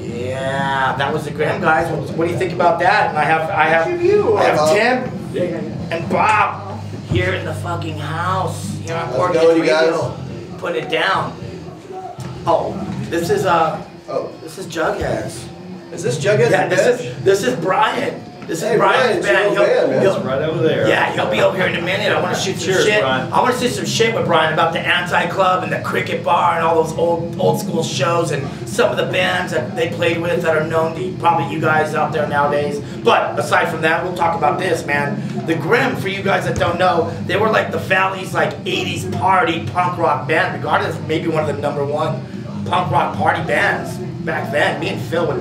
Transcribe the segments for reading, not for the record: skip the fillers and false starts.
Yeah, that was the Grimm guys. What do you think about that? And I have Tim and Bob here in the fucking house. Here on Port Kids Radio. Put it down. Oh, this is Jughead's. Is this Jughead's? Yeah, this is Brian. This is Brian's band. He'll right over there. Yeah, he'll be over here in a minute. I want to shoot some shit. Brian. I want to shoot some shit with Brian about the Anti-Club and the Cricket Bar and all those old school shows and some of the bands that they played with that are known to probably you guys out there nowadays. But aside from that, we'll talk about this, man. The Grimm, for you guys that don't know, they were like the Valley's like 80s party punk rock band, regarded as maybe one of the #1 punk rock party bands back then. Me and Phil would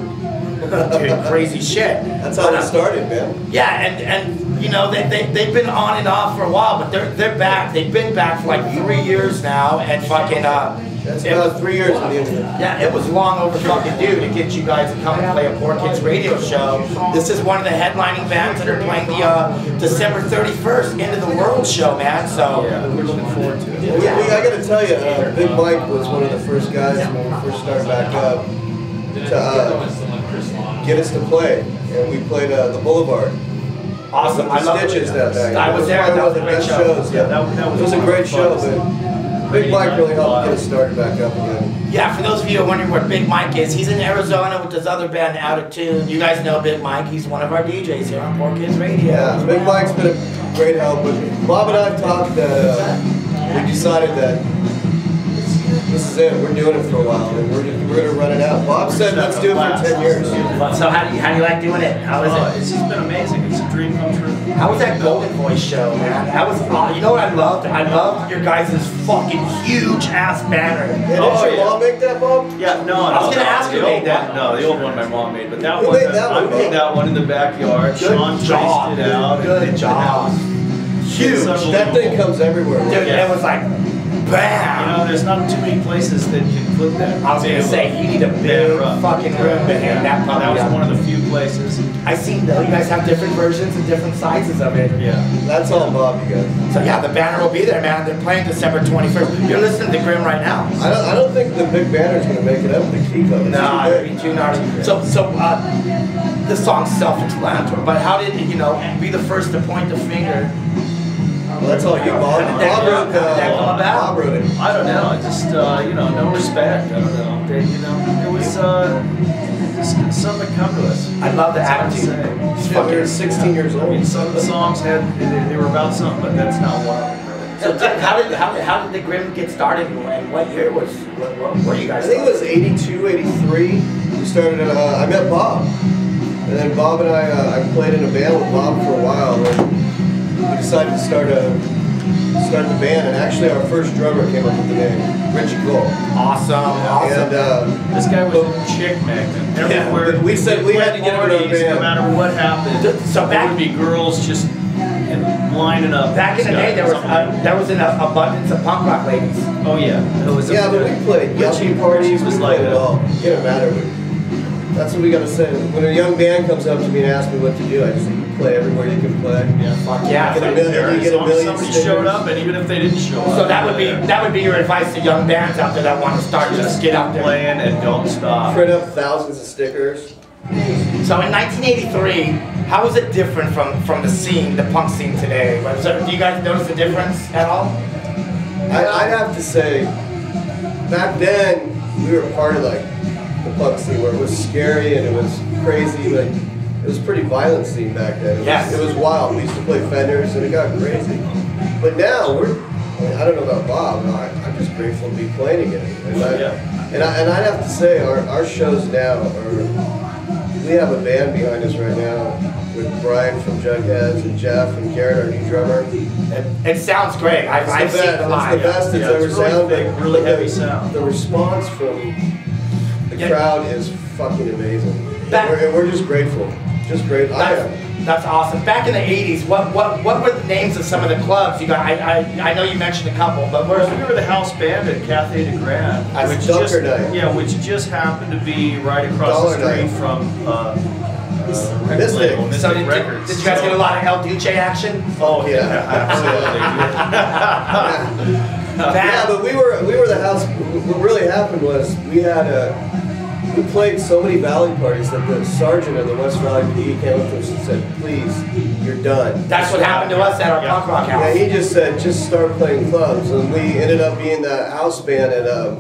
do crazy shit. That's how it started, man. Yeah, and you know they've been on and off for a while, but they're back. They've been back for like 3 years now, and fucking that's about 3 years on the internet. Yeah, it was long over fucking due to get you guys to come and play a Port Kids Radio show. This is one of the headlining bands that are playing the December 31st End of the World show, man. So yeah, we're looking forward to it. I got to tell you, Big Mike was one of the first guys when we first started back up to get us to play, and we played the Boulevard. Awesome. I love Stitches that night. I was there. That was a great show. Yeah, that was a great show. But Big Mike really helped get us started back up again. Yeah, for those of you who are wondering where Big Mike is, he's in Arizona with his other band, Out of Tune. You guys know Big Mike. He's one of our DJs here on Port Kids Radio. Yeah, Big Mike's been a great help. But Bob and I have talked that we decided that this is it. We're doing it for a while, and we're going to run it out. Bob said let's do it for 10 years. So how do you like doing it? How is it? It's just been amazing. It's a dream come true. How was that Golden Voice show, man? That was, you know what I loved? I loved your guys' fucking huge ass banner. Yeah, did your mom make that, Bob? Yeah, no. I was going to ask who made that. No, the old one my mom made, but that Who one, made that I one, made that one in the backyard. Sean traced it out. Good job. Huge. That thing comes everywhere. Dude, it was like, bam! You know, there's not too many places that can put that. I was going to say, you need a big fucking room to hang that puppy That was up. one of the few places. I seen though, you guys have different versions and different sizes of it. Yeah. That's all Bob, you guys. So yeah, the banner will be there, man. They're playing December 21st. You're listening to Grimm right now. I don't think the big banner's going to make it up with the Kiko. No, it'd be too gnarly. So the song's self-explanatory, but how did it, be the first to point the finger? Well, that's all you, Bob. Bob wrote it. I don't know. I just, no respect. I don't know. It was just something that come to us. I love the attitude. Yeah, we were 16 years old. I mean, some of the songs they were about something, but that's not one of them. So how did the Grimm get started, and what year what were you guys? I think it was 82, 83. We started at, I met Bob. And then Bob and I played in a band with Bob for a while. And we decided to start the band, and actually our first drummer came up with the name, Richie Cole. Awesome. And this guy was a chick magnet. Everywhere. Yeah, we said we had to get him in a band. No matter what happened, so there would be girls just lining up. Back in the day, there was an abundance of punk rock ladies. Oh yeah, but we played yuppie parties. Was like it all. It didn't matter. That's what we gotta say. When a young band comes up to me and asks me what to do, I just say, you play everywhere you can play. Yeah, fuck yeah. You get a million somebody stickers. showed up, and even if they didn't show up. So that would be your advice to young bands out there that want to start. Just get out there, playing, and don't stop. Print up thousands of stickers. So in 1983, how was it different from the scene, the punk scene today? Do you guys notice a difference at all? I'd have to say, back then we were part of like the punk scene where it was scary and it was crazy. Like it was a pretty violent scene back then. It was wild. We used to play Fenders and it got crazy. But now I don't know about Bob. I'm just grateful to be playing again. And I'd have to say our shows now we have a band behind us right now with Brian from Jugheads and Jeff and Garrett, our new drummer. It sounds great. I've seen it live. It's the best it's ever really sounded. big, really heavy sound. The response from the crowd is fucking amazing. And we're just grateful. Just great. That's awesome. Back in the 80s, what were the names of some of the clubs you got? I know you mentioned a couple, but we were the house band at Cafe de Grand, which just happened to be right across the street from this label, so did you guys get a lot of El Duce action? Oh yeah, absolutely. Yeah, but we were the house. What really happened was we played so many Valley parties that the sergeant of the West Valley PD came up to us and said, "Please, you're done." That's what happened to us at our punk rock house. Yeah, he just said, "Just start playing clubs," and we ended up being the house band at the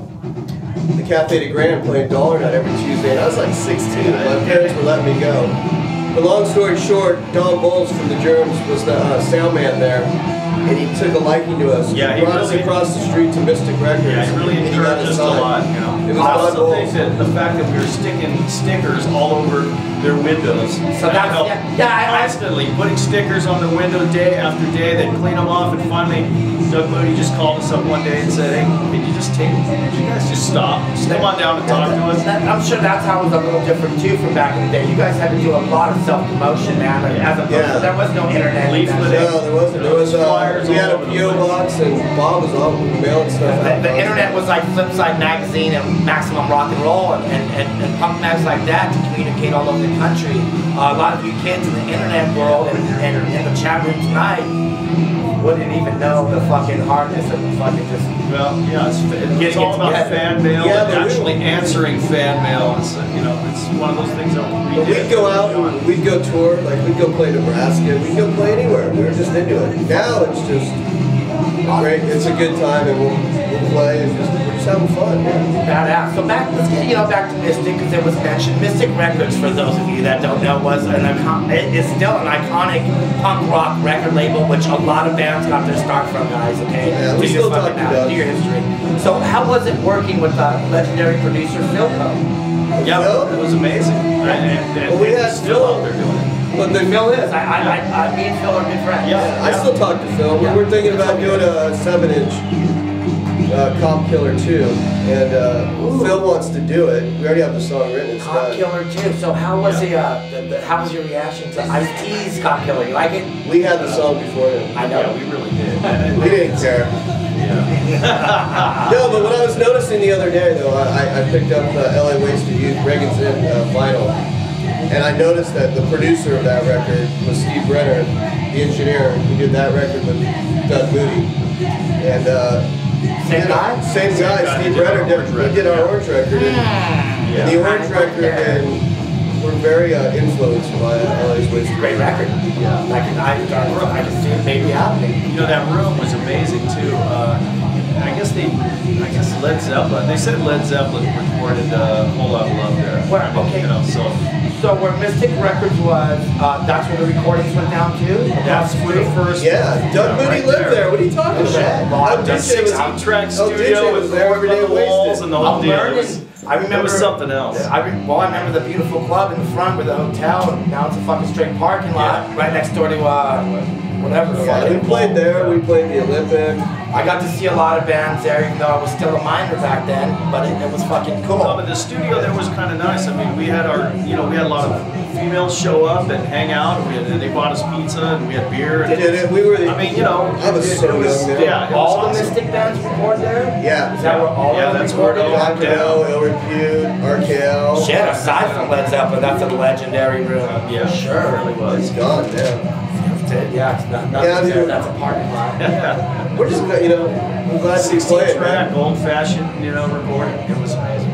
Cafe de Grand playing Dollar Night every Tuesday. And I was like 16, and my parents were letting me go. But long story short, Don Bowles from the Germs was the sound man there. And he took a liking to us. Yeah, he brought us across the street to Mystic Records. Yeah, he really encouraged us a lot. You know, it was I also Don think that the fact that we were sticking stickers all over their windows. So that's constantly putting stickers on the window day after day. They'd clean them off, and finally, Doug Moody just called us up one day and said, "Hey, can you just take? Can you guys just stop? Just come on down and talk to us." I'm sure that's how it was a little different too from back in the day. You guys had to do a lot of self-promotion, man. Like, as a there was no internet. Leafleting. No, there wasn't. There was we had a PO box, and Bob was all mailing stuff out. The internet was like Flipside Magazine and Maximum Rock and Roll and punk mags like that to communicate all over the country. A lot of you kids in the internet world and in the chat room tonight wouldn't even know the fucking hardness of fucking just. Well, yeah, it's all about fan mail and actually answering fan mail. It's, you know, it's one of those things that we did. We'd go out and we'd go tour, like we'd go play Nebraska, we'd go play anywhere. We were just into it. Now it's just great. It's a good time, and we'll play and we're just having fun. Badass. So let's get back to Mystic, because it was mentioned. Mystic Records, for those of you that don't know, was it is still an iconic punk rock record label, which a lot of bands got their start from, guys. Okay, yeah, we still talk about do your history. So how was it working with legendary producer Phil Coe? Yeah, it was amazing. And we had still out there doing it. But Phil is. Me and Phil are good friends. Yeah, I still talk to Phil. Yeah. We're thinking about doing a 7-inch Cop Killer 2, and Phil wants to do it. We already have the song written. It's Cop Killer 2. So how was how was your reaction to Ice-T's Cop Killer? You like it? We had the song before him. I know. Yeah, we really did. We didn't care. Yeah. No, but what I was noticing the other day, though, I picked up LA Wasted Youth Reagan's In vinyl. And I noticed that the producer of that record was Steve Brenner, the engineer who did that record with Doug Moody. And same guy? Same guy, Steve Brenner did our Orange record. And the Orange record, and we're very influenced by LA's Wasted. Great record. Yeah. I can see it maybe happening. You know, that room was amazing too. I guess Led Zeppelin. They said Led Zeppelin recorded a whole lot of love there. Well, okay. You know, so where Mystic Records was, that's where the recordings went down to? That's where the first. Yeah, Doug Moody lived there. What are you talking about? A 16-track studio with the walls and the whole deal. I remember. It was something else. I remember the beautiful club in the front with the hotel, and now it's a fucking straight parking lot right next door to whatever. Yeah, we played there. We played the Olympic. I got to see a lot of bands there, even though I was still a minor back then. But it was fucking cool. No, but the studio there was kind of nice. I mean, we had we had a lot of females show up and hang out. And they bought us pizza and we had beer. And we were. I mean, you know, I was so young there. Yeah, all the Mystic bands record there. Yeah, is that where all of them that's where it all went down. Ill Repute, RKL. Shit, aside from Led Zeppelin, that's a legendary room. Yeah, sure, it really was. It's gone now. Yeah, it's not there. That's a parking lot. Yeah. We're just, you know, I'm glad to play it. 16-track, old-fashioned, you know, recording. It was amazing.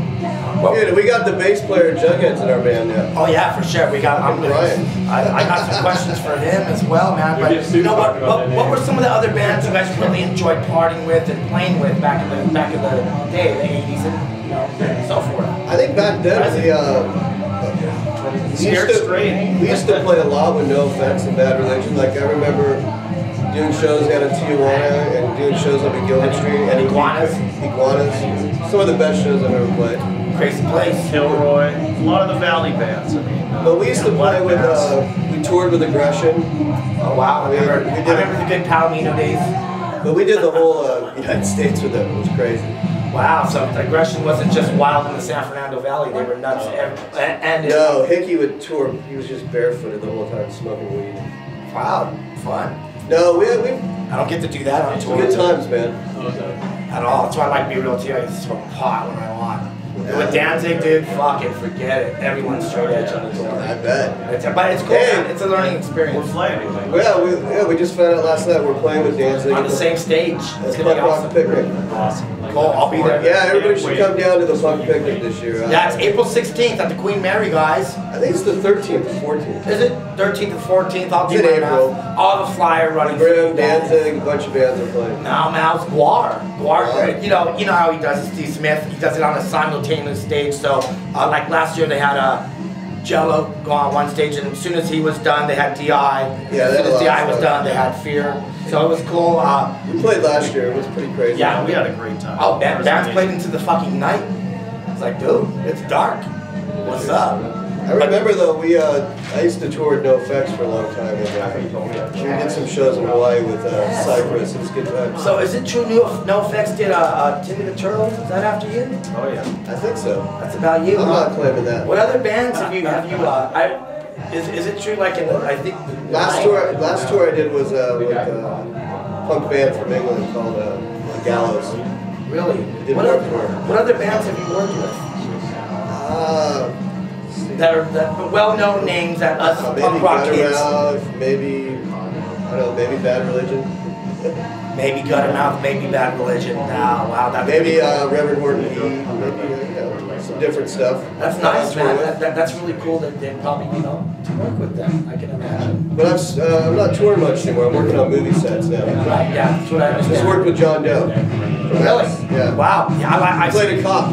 Dude, we got the bass player Jughead's in our band now. Oh yeah, for sure. We got. I got some questions for him as well, man. But you know what were some of the other bands you guys really enjoyed partying with and playing with back in the day, the '80s, and so forth? I think back then we used to play a lot with No Offense and Bad Religion. Like I remember doing shows down in Tijuana and doing shows up at Gilman Street. And Iguanas. Some of the best shows I've ever played. Crazy Place. Kilroy. A lot of the Valley bands. I mean. But we used to play with. We toured with Aggression. Oh wow! I remember the good Palomino days. But we did the whole United States with them. It was crazy. Wow, so Aggression wasn't just wild in the San Fernando Valley, they were nuts. No, Hickey would tour, he was just barefooted the whole time smoking weed. Wow, fun. No, I don't get to do that on tour. Good times, man. At all, that's why I like Be Real too, I can smoke pot when I want. With Danzig, dude, fucking forget it. Everyone's straight edge on the tour. I bet. But it's cool, man. It's a learning experience. We're playing. Well, we just found out last night we're playing with Danzig. On the same stage. It's gonna be awesome. Picnic. Awesome. Cool, I'll be there. Yeah, everybody should come down to the Punk Picnic this year. Yeah, it's April 16th at the Queen Mary, guys. I think it's the 13th or 14th. Is it 13th and 14th? I'll do It's in my April. math. I'll have a flyer running. Graham, Danzig, a bunch of bands are playing. No, man, it's Guar. Guar, you know how he does it, Steve Smith. He does it on a simultaneous stage. So, like last year, they had Jello go on one stage, and as soon as he was done, they had DI. Yeah, as soon as DI was done, they had Fear. So it was cool. We played last year. It was pretty crazy. Yeah, we had a great time. Oh, bands played into the fucking night. It's like, dude, it's dark. What's up? I remember though, I used to tour with NoFX for a long time. And, we did some shows in Hawaii with Cypress. It was good times. So is it true NoFX did Timmy the Turtle? Is that after you? Oh yeah. I think so. That's about you. I'm not claiming that. What other bands have you is it true like in the, I think the Last tour I did was with a punk band from England called Gallows. Really? Did What other bands have you worked with? That well-known names that us punk rock kids. Maybe I don't know, maybe Bad Religion. Maybe Guttermouth, maybe Bad Religion. Wow, that maybe Reverend Horton E. Maybe some different stuff. That's nice, man. That's really cool that they probably to work with them. I can imagine. But I'm not touring much anymore. I'm working on movie sets now. Right. Yeah, that's what I understand. Just worked with John Doe. Really? Yeah. Wow. Yeah, I played a cop.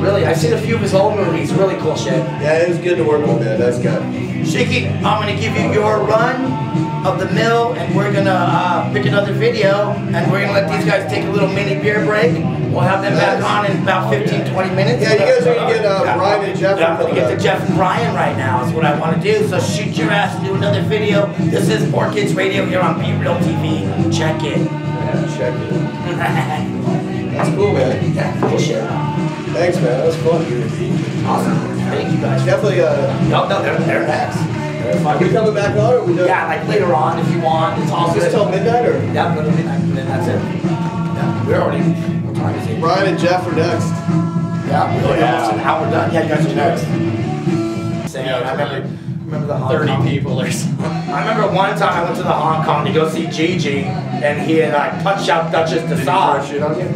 Really, I've seen a few of his old movies. Really cool shit. Yeah, it was good to work with, man. Nice guy. Shaky, I'm gonna give you your run of the mill, and we're gonna pick another video, and we're gonna let these guys take a little mini beer break. We'll have them back on in about 15-20 minutes. Yeah, you guys are gonna get Brian and Jeff. I'm gonna get to Jeff and Brian right now. Is what I want to do. So shoot your ass to do another video. This is Poor Kids Radio here on Be Real TV. Check it. Yeah, check it. That's cool, man. Yeah, cool shit. Thanks, man. That was fun. Awesome. Thank you guys. Definitely. No, they're next. Are we coming back on, or are we done? Yeah, like later on if you want. It's all Just good. till midnight, or? Yeah, go to midnight, and then that's it. Yeah, we're already. What time is it? Brian and Jeff are next. Yeah, we're almost an hour done. Yeah, you guys are next. Same. I remember the Hong 30 Kong. people or something. I remember one time I went to the Hong Kong to go see Gigi, and he and I punched out Duchess Desage. Shit on you?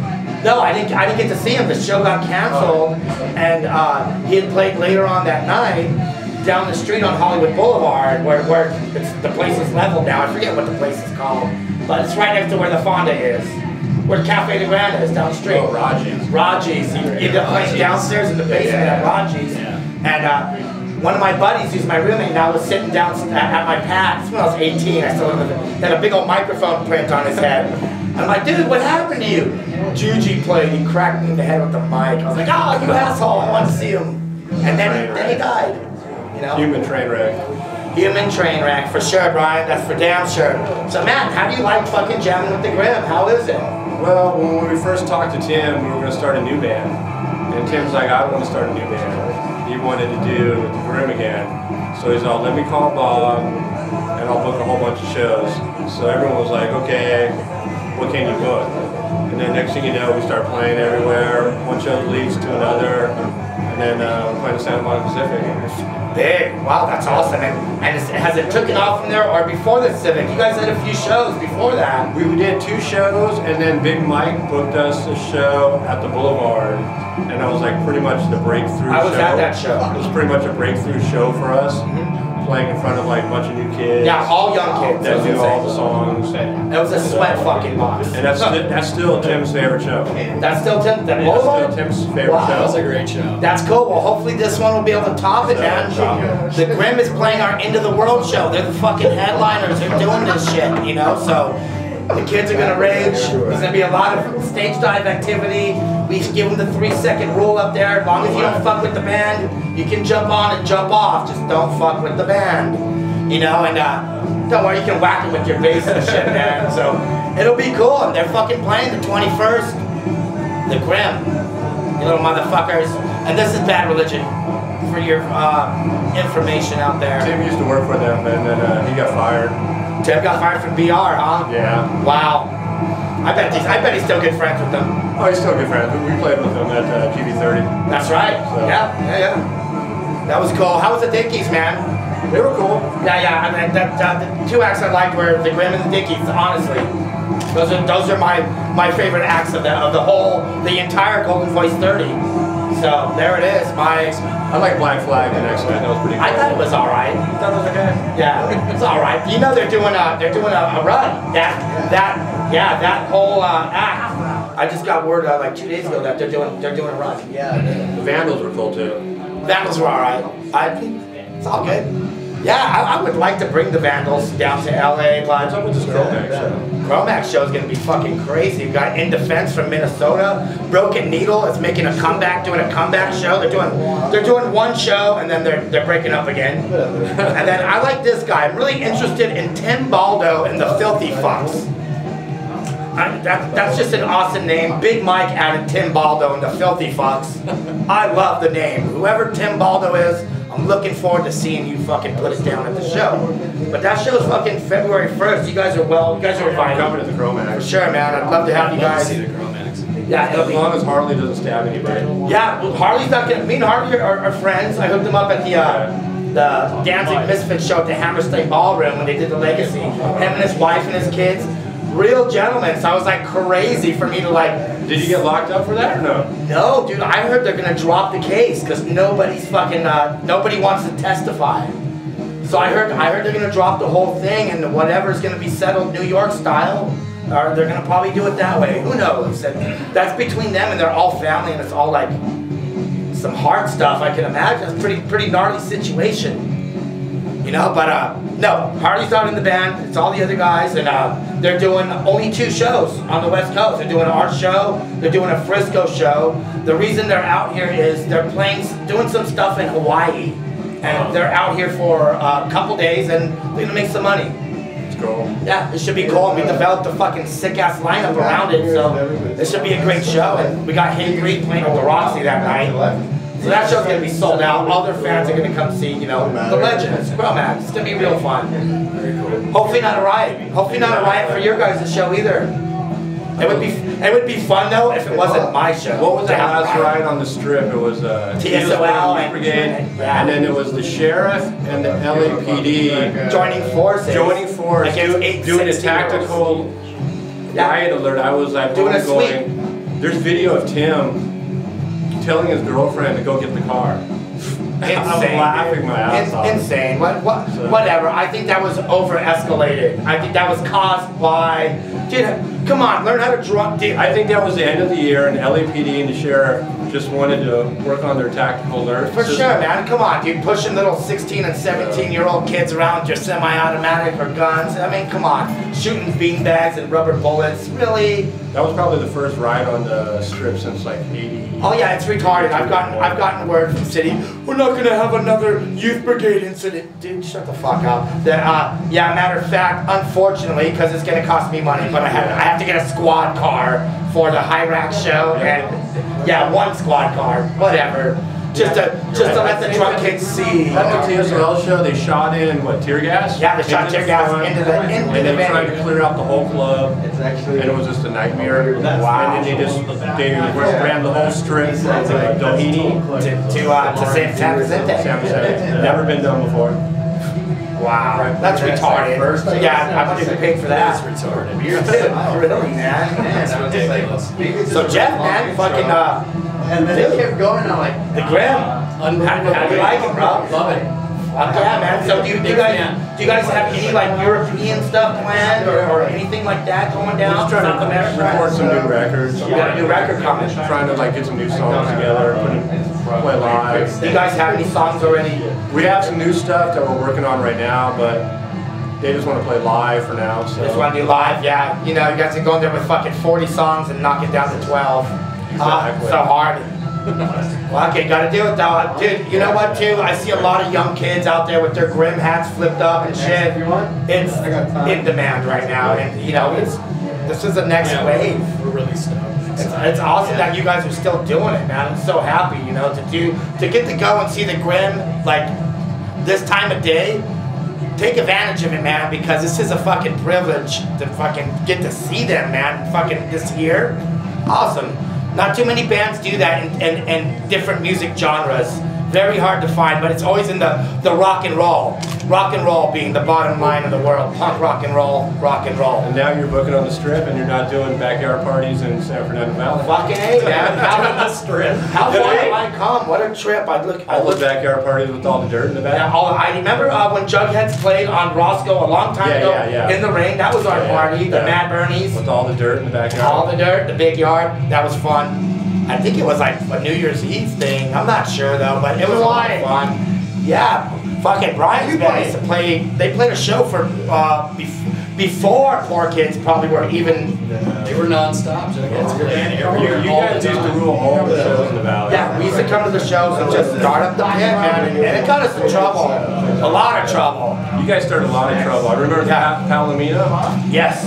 No, I didn't get to see him. The show got canceled, and he had played later on that night down the street on Hollywood Boulevard, where the place is leveled now. I forget what the place is called, but it's right next to where the Fonda is, where Cafe de Grande is down the street. Oh, Raji's. Raji's. He ended up playing downstairs in the basement at Raji's, and one of my buddies, who's my roommate now, was sitting down at my pad. This was when I was 18. I still remember. He had a big old microphone print on his head. I'm like, dude, what happened to you? Gigi played. He cracked me in the head with the mic. I was like, oh, you asshole! I want to see him. And then he died. You know? Human train wreck. Human train wreck for sure, Brian. That's for damn sure. So, Matt, how do you like fucking jamming with the Grimm? How is it? Well, when we first talked to Tim, we were going to start a new band. And Tim's like, I want to start a new band. He wanted to do the Grimm again. So he's all, let me call Bob, and I'll book a whole bunch of shows. So everyone was like, okay, what can you book? And then next thing you know, we start playing everywhere. One show leads to another. And then we're playing the Santa Monica Pacific. Big. Wow, that's awesome. And has it taken off from there or before the Civic? You guys had a few shows before that. We did 2 shows, and then Big Mike booked us a show at the Boulevard. And that was like pretty much the breakthrough show. I was at that show. It was pretty much a breakthrough show for us. Playing in front of like a bunch of new kids. Yeah, all young kids. That knew all the songs. It was a sweat fucking box. And that's still Tim's favorite show. That's still Tim. The That's Boulevard? still Tim's favorite Wow. show. That was a great show. That's cool. Well, hopefully this one will be able to top it, man. The Grimm is playing our End of the World show. They're the fucking headliners. They're doing this shit, you know? So the kids are gonna rage. There's gonna be a lot of stage dive activity. We give them the 3-second rule up there. As long as you don't fuck with the band, you can jump on and jump off. Just don't fuck with the band. You know, and don't worry, you can whack it with your bass and shit, man. So it'll be cool. And they're fucking playing the 21st. The Grimm. You little motherfuckers. And this is Bad Religion for your information out there. Tim used to work for them, and then he got fired. Tim got fired from BR, huh? Yeah. Wow. I bet he's still good friends with them. Oh, he's still good friends. We played with him at GB30. That's right. So. Yeah. That was cool. How was the Dickies, man? They were cool. Yeah. I mean, the two acts I liked were the Grim and the Dickies. Honestly, those are my favorite acts of the entire Golden Voice 30. So there it is. I like Black Flag the next night. That was pretty cool. I thought it was all right. You thought it was okay? Yeah, it's all right. You know they're doing a run. That whole act. I just got word like 2 days ago that they're doing a run. Yeah. The Vandals were cool too. Vandals were all right. It's all good. Yeah, I would like to bring the Vandals down to LA, but What's up with this Chromax show? Chromax show is going to be fucking crazy. We've got In Defense from Minnesota. Broken Needle is making a comeback, doing a comeback show. They're doing one show and then they're breaking up again. And then I like this guy. I'm really interested in Tim Baldo and the Filthy Fucks. That's just an awesome name. Big Mike added Tim Baldo and the Filthy Fucks. I love the name. Whoever Tim Baldo is, I'm looking forward to seeing you fucking put it down at the show. But that show's fucking February 1st. You guys are invited. Coming to the Chromax. For sure, man. I'd love to have you guys. See the Chromax. Yeah, As long as Harley doesn't stab anybody. Yeah, well, Harley's not gonna. Me and Harley are friends. I hooked him up at the Danzig Misfits show at the Hammerstein Ballroom when they did the Legacy. Him and his wife and his kids. Real gentlemen. So I was like crazy for me to like. Did you get locked up for that or no? No, dude. I heard they're gonna drop the case because nobody wants to testify. So I heard they're gonna drop the whole thing and whatever's gonna be settled New York style. Or they're gonna probably do it that way. Who knows? And that's between them and they're all family and it's all like some hard stuff. I can imagine. It's pretty gnarly situation. You know, but no, Harley's not in the band. It's all the other guys, and they're doing only 2 shows on the West Coast. They're doing our show. They're doing a Frisco show. The reason they're out here is they're doing some stuff in Hawaii, and they're out here for a couple days, and they're gonna make some money. It's cool. Yeah, it should be cool. And we developed a fucking sick-ass lineup around it, so this should be a great show. And we got Hey Breed playing at the Roxy that night. So that show's gonna be sold out. All their fans are gonna come see, you know, the legends. Chromax. It's gonna be real fun. Hopefully not a riot. Hopefully not a riot for your guys' show either. It would be fun though if it wasn't my show. What was the last ride on the strip? It was TSOL and Brigade, and then it was the sheriff and the LAPD joining forces. Doing a tactical riot alert. I was doing a sweep. There's video of Tim telling his girlfriend to go get the car. Insane. I'm laughing my ass off. Insane. Whatever. I think that was over-escalated. I think that was caused by. Dude, come on, learn how to drunk. I think that was the end of the year, and LAPD and the sheriff just wanted to work on their tactical alert. For sure, man. Come on, dude. Pushing little 16 and 17-year-old kids around with your semi-automatic or guns. I mean, come on. Shooting beanbags and rubber bullets. Really? That was probably the first ride on the strip since like 80. Oh yeah, it's retarded. I've gotten word from city. We're not gonna have another youth brigade incident. Dude, shut the fuck up. Yeah, matter of fact, unfortunately, because it's gonna cost me money, but I have to get a squad car for the Hyrax show, and yeah, 1 squad car, whatever. Just to let the drunk kids see. At the TSOL show, they shot in tear gas? Yeah, they shot tear gas into the and they tried to clear out the whole club. And it was just a nightmare. Wow. And then they ran the whole strip from Doheny to San Vicente. Never been done before. Wow, that's retarded. Yeah, I wouldn't even pay for that. That's retarded. Really, man? That's ridiculous. So Jeff, man, fucking and then they kept going on like the Grim. How do you like it, bro? Love it. Yeah, man. So do you guys have any like European stuff planned or anything like that going down? We're just trying to record some new records. You got a new record coming. Trying to get some new songs together, play live. Do you guys have any songs already? We have some new stuff that we're working on right now, but they just want to play live for now. So. Just want to do live, yeah. You know, you guys can go in there with fucking 40 songs and knock it down to 12. Exactly. So hard. Well, okay, gotta do it though. Dude, you know what too? I see a lot of young kids out there with their Grim hats flipped up and shit. It's in demand right now, and you know, this is the next wave. We're really stoked. It's awesome that you guys are still doing it, man. I'm so happy, you know, to get to go and see the Grim like this time of day. Take advantage of it, man, because this is a fucking privilege to fucking get to see them, man. Fucking this year, awesome. Not too many bands do that in different music genres. Very hard to find, but it's always in the rock and roll. Rock and roll being the bottom line of the world. Punk rock and roll, rock and roll. And now you're booking on the Strip and you're not doing backyard parties in San Fernando Valley. Fucking A, man. How on the Strip? How far do I come? What a trip. I look. All the backyard parties with all the dirt in the back. Yeah, I remember when Jugheads played on Roscoe a long time ago in the rain. That was our party. The Mad Bernies. With all the dirt in the backyard. All the dirt, the big yard. That was fun. I think it was like a New Year's Eve thing. I'm not sure though, but it was a lot of fun. Yeah, fucking Brian's band used to play. They played a show for before Poor Kids probably were even. They were non-stop. You guys used to rule all the shows in the valley. Yeah, we used to come to the shows and just start up the pit, man, and it got us in trouble. A lot of trouble. You guys started a lot of trouble. I remember Palomino. Yes.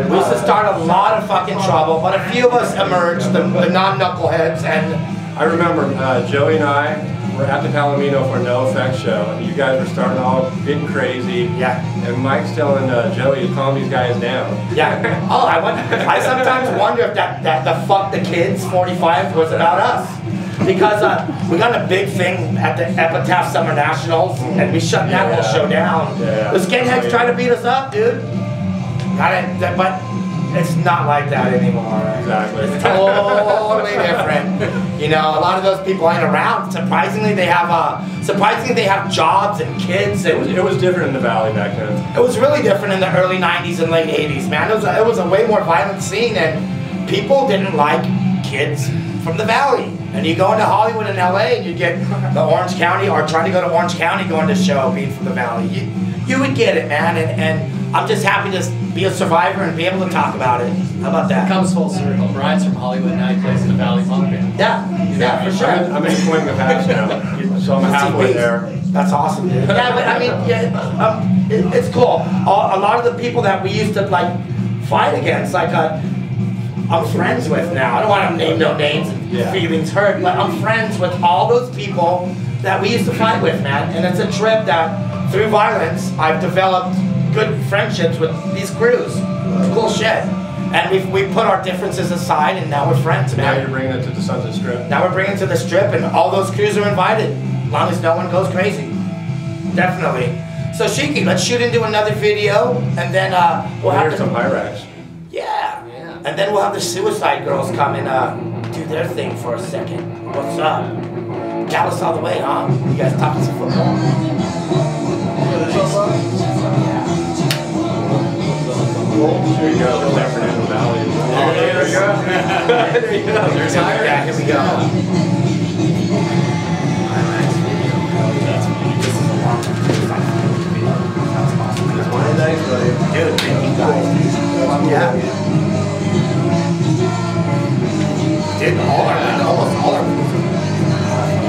We used to start a lot of fucking trouble, but a few of us emerged, the non-knuckleheads, and I remember Joey and I were at the Palomino for a No Effect show, and you guys were starting all getting crazy. Yeah. And Mike's telling Joey to calm these guys down. Yeah. Oh, I sometimes wonder if that the Fuck the Kids 45 was about us. Because we got a big thing at the Epitaph Summer Nationals, and we shut that whole show down. Yeah. The skinheads trying to beat us up, dude. But it's not like that anymore. Exactly. It's totally different. You know, a lot of those people ain't around. Surprisingly, they have jobs and kids. And It was different in the valley back then. it was really different in the early 90s and late 80s, man. It was a way more violent scene, and people didn't like kids from the valley. And you go into Hollywood and LA and you get the Orange County, or trying to go to Orange County going to show being from the valley. You would get it, man, and I'm just happy to be a survivor and be able to talk about it. How about that? It comes full circle. Brian's from Hollywood, now he plays in the Valley Punk Band. Yeah, for sure. I'm in Queen the Pass now, so I'm halfway there. That's awesome, dude. Yeah, but I mean, it's cool. A lot of the people that we used to like fight against, like I'm friends with now. I don't want to name no names and feelings hurt, but I'm friends with all those people that we used to fight with, man. And it's a trip that, through violence, I've developed good friendships with these crews. It's cool shit. And we've put our differences aside, and now we're friends, man. Now you're bringing it to the Sunset Strip. Now we're bringing it to the Strip, and all those crews are invited, as long as no one goes crazy. Definitely. So Shiki, let's shoot into another video, and then we'll have some Hyrax. Yeah. And then we'll have the Suicide Girls come and do their thing for a second. What's up? Dallas all the way, huh? You guys talking some football? Here you go, San Fernando Valley. There we go. There you go. There's Hyrax. Yeah, here we go.